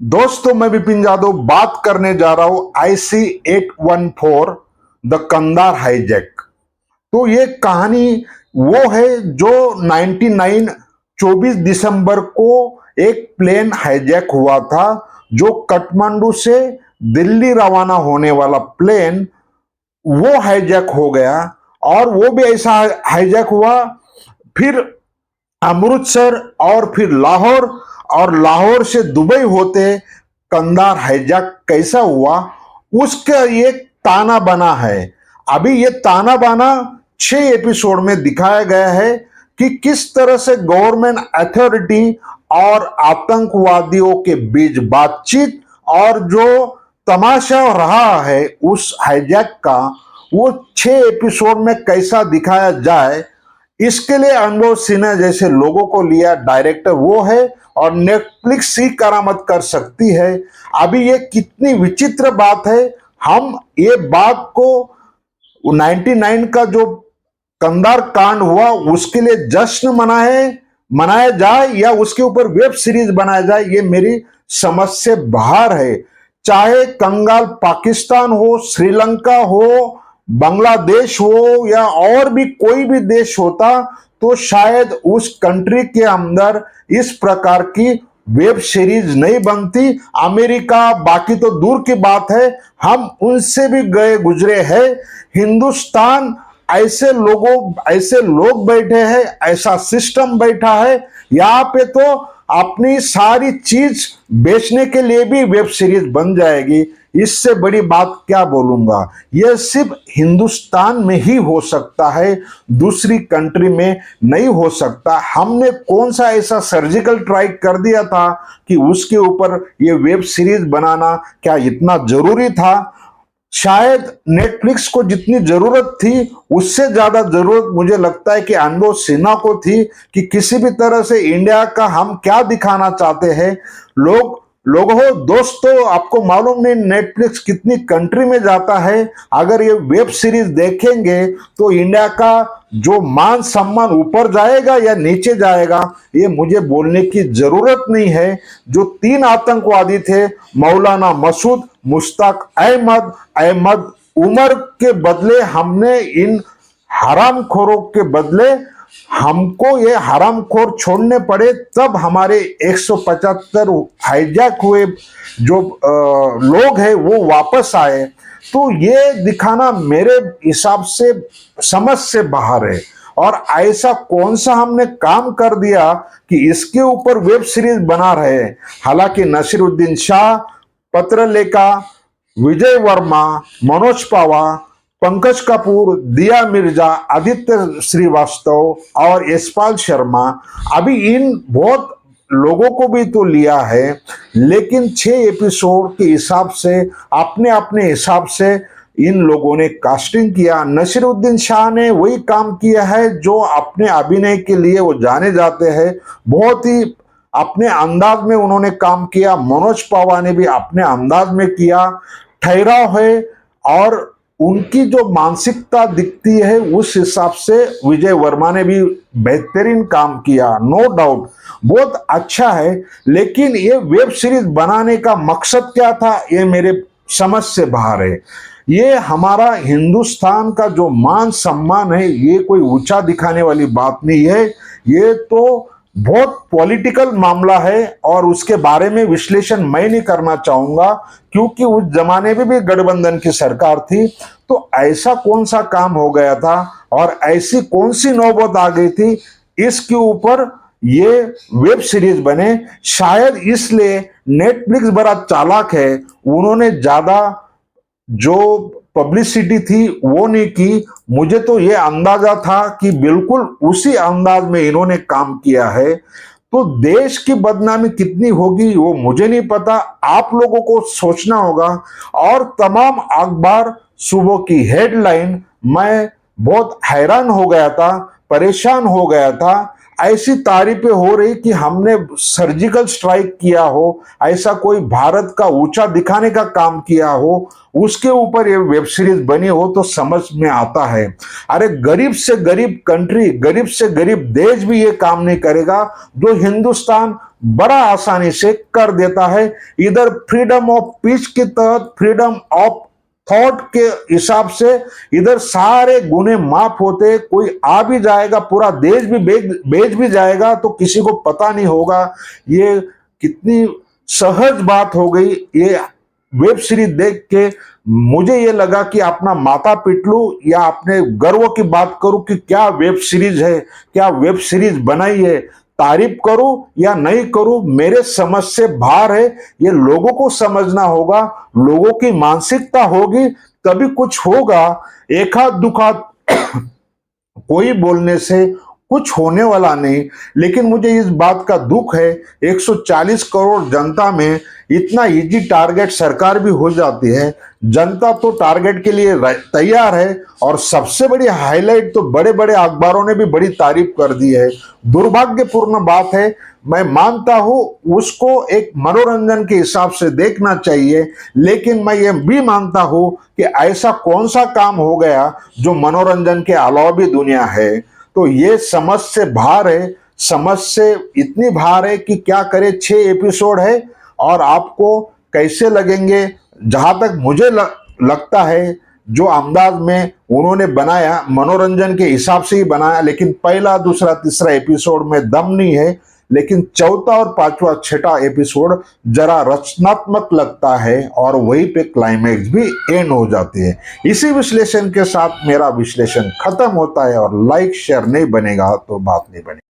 दोस्तों, मैं विपिन जादव बात करने जा रहा हूं IC 814 द कंधार हाईजैक। तो ये कहानी वो है जो 24 दिसंबर को एक प्लेन हाईजैक हुआ था, जो काठमांडू से दिल्ली रवाना होने वाला प्लेन वो हाईजैक हो गया। और वो भी ऐसा हाईजैक हुआ, फिर अमृतसर और फिर लाहौर, और लाहौर से दुबई होते कंधार हाईजैक कैसा हुआ उसका ये ताना बना है। अभी ये ताना बाना 6 एपिसोड में दिखाया गया है कि किस तरह से गवर्नमेंट अथॉरिटी और आतंकवादियों के बीच बातचीत और जो तमाशा रहा है उस हाईजैक का, वो 6 एपिसोड में कैसा दिखाया जाए, इसके लिए अनुभव सिन्हा जैसे लोगों को लिया डायरेक्टर वो है, और नेटफ्लिक्स ही करामत कर सकती है। अभी ये कितनी विचित्र बात है। हम ये बात को 99 का जो कंधार कांड हुआ उसके लिए जश्न मनाया जाए या उसके ऊपर वेब सीरीज बनाया जाए, ये मेरी समझ से बाहर है। चाहे कंगाल पाकिस्तान हो, श्रीलंका हो, बांग्लादेश हो या और भी कोई भी देश होता, तो शायद उस कंट्री के अंदर इस प्रकार की वेब सीरीज नहीं बनती। अमेरिका बाकी तो दूर की बात है, हम उनसे भी गए गुजरे हैं। हिंदुस्तान ऐसे लोग बैठे हैं, ऐसा सिस्टम बैठा है, यहाँ पे तो अपनी सारी चीज बेचने के लिए भी वेब सीरीज बन जाएगी। इससे बड़ी बात क्या बोलूंगा। यह सिर्फ हिंदुस्तान में ही हो सकता है, दूसरी कंट्री में नहीं हो सकता। हमने कौन सा ऐसा सर्जिकल ट्राई कर दिया था कि उसके ऊपर यह वेब सीरीज बनाना क्या इतना जरूरी था? शायद नेटफ्लिक्स को जितनी जरूरत थी उससे ज्यादा जरूरत मुझे लगता है कि अनुभव सिन्हा को थी, कि किसी भी तरह से इंडिया का हम क्या दिखाना चाहते हैं। लोग हो दोस्तों, आपको मालूम नहीं नेटफ्लिक्स कितनी कंट्री में जाता है। अगर ये वेब सीरीज देखेंगे तो इंडिया का जो मान सम्मान ऊपर जाएगा या नीचे जाएगा, ये मुझे बोलने की जरूरत नहीं है। जो 3 आतंकवादी थे, मौलाना मसूद, मुश्ताक अहमद उमर के बदले हमने इन हरामखोरों के बदले हमको ये हरामखोर छोड़ने पड़े, तब हमारे 175 हाईजैक हुए जो लोग हैं वो वापस आए। तो ये दिखाना मेरे हिसाब से समझ से बाहर है। और ऐसा कौन सा हमने काम कर दिया कि इसके ऊपर वेब सीरीज बना रहे। हालांकि नसीरुद्दीन शाह, पत्रलेखा, विजय वर्मा, मनोज पावा, पंकज कपूर, दिया मिर्जा, आदित्य श्रीवास्तव और यशपाल शर्मा, अभी इन बहुत लोगों को भी तो लिया है, लेकिन 6 एपिसोड के हिसाब से अपने अपने हिसाब से इन लोगों ने कास्टिंग किया। नसीरुद्दीन शाह ने वही काम किया है जो अपने अभिनय के लिए वो जाने जाते हैं, बहुत ही अपने अंदाज में उन्होंने काम किया। मनोज पावा ने भी अपने अंदाज में किया, ठहराव है, और उनकी जो मानसिकता दिखती है उस हिसाब से विजय वर्मा ने भी बेहतरीन काम किया, नो डाउट बहुत अच्छा है। लेकिन ये वेब सीरीज बनाने का मकसद क्या था, ये मेरे समझ से बाहर है। ये हमारा हिंदुस्तान का जो मान सम्मान है, ये कोई ऊंचा दिखाने वाली बात नहीं है। ये तो बहुत पॉलिटिकल मामला है, और उसके बारे में विश्लेषण मैं नहीं करना चाहूंगा, क्योंकि उस जमाने में भी गठबंधन की सरकार थी। तो ऐसा कौन सा काम हो गया था और ऐसी कौन सी नौबत आ गई थी, इसके ऊपर ये वेब सीरीज बने। शायद इसलिए नेटफ्लिक्स बड़ा चालाक है, उन्होंने ज्यादा जो पब्लिसिटी थी वो नहीं की। मुझे तो ये अंदाजा था कि बिल्कुल उसी अंदाज में इन्होंने काम किया है। तो देश की बदनामी कितनी होगी वो मुझे नहीं पता, आप लोगों को सोचना होगा। और तमाम अखबार सुबह की हेडलाइन, मैं बहुत हैरान हो गया था, परेशान हो गया था। ऐसी तारीफें हो रही कि हमने सर्जिकल स्ट्राइक किया हो, ऐसा कोई भारत का ऊंचा दिखाने का काम किया हो, उसके ऊपर ये वेब सीरीज बनी हो तो समझ में आता है। अरे गरीब से गरीब कंट्री, गरीब से गरीब देश भी ये काम नहीं करेगा जो हिंदुस्तान बड़ा आसानी से कर देता है। इधर फ्रीडम ऑफ स्पीच के तहत, फ्रीडम ऑफ थॉट के हिसाब से इधर सारे गुने माफ होते, कोई आ भी जाएगा, पूरा देश भी बेच भी जाएगा तो किसी को पता नहीं होगा। ये कितनी सहज बात हो गई। ये वेब सीरीज देख के मुझे ये लगा कि अपना माथा पीट लूं या अपने गर्व की बात करूं कि क्या वेब सीरीज है, क्या वेब सीरीज बनाई है। तारीफ करूं या नहीं करूं, मेरे समझ से बाहर है। ये लोगों को समझना होगा, लोगों की मानसिकता होगी तभी कुछ होगा। एक हाथ दुखात कोई बोलने से कुछ होने वाला नहीं। लेकिन मुझे इस बात का दुख है, 140 करोड़ जनता में इतना इजी टारगेट सरकार भी हो जाती है। जनता तो टारगेट के लिए तैयार है। और सबसे बड़ी हाईलाइट तो बड़े बड़े अखबारों ने भी बड़ी तारीफ कर दी है। दुर्भाग्यपूर्ण बात है। मैं मानता हूं उसको एक मनोरंजन के हिसाब से देखना चाहिए, लेकिन मैं ये भी मानता हूं कि ऐसा कौन सा काम हो गया जो मनोरंजन के अलावा भी दुनिया है। तो ये समझ से बाहर है। समझ से इतनी बाहर है कि क्या करे। 6 एपिसोड है और आपको कैसे लगेंगे। जहां तक मुझे लगता है जो अंदाज में उन्होंने बनाया, मनोरंजन के हिसाब से ही बनाया, लेकिन पहला दूसरा तीसरा एपिसोड में दम नहीं है। लेकिन चौथा और पांचवा छठा एपिसोड जरा रचनात्मक लगता है और वहीं पे क्लाइमैक्स भी एंड हो जाती है। इसी विश्लेषण के साथ मेरा विश्लेषण खत्म होता है। और लाइक शेयर नहीं बनेगा तो बात नहीं बनेगी।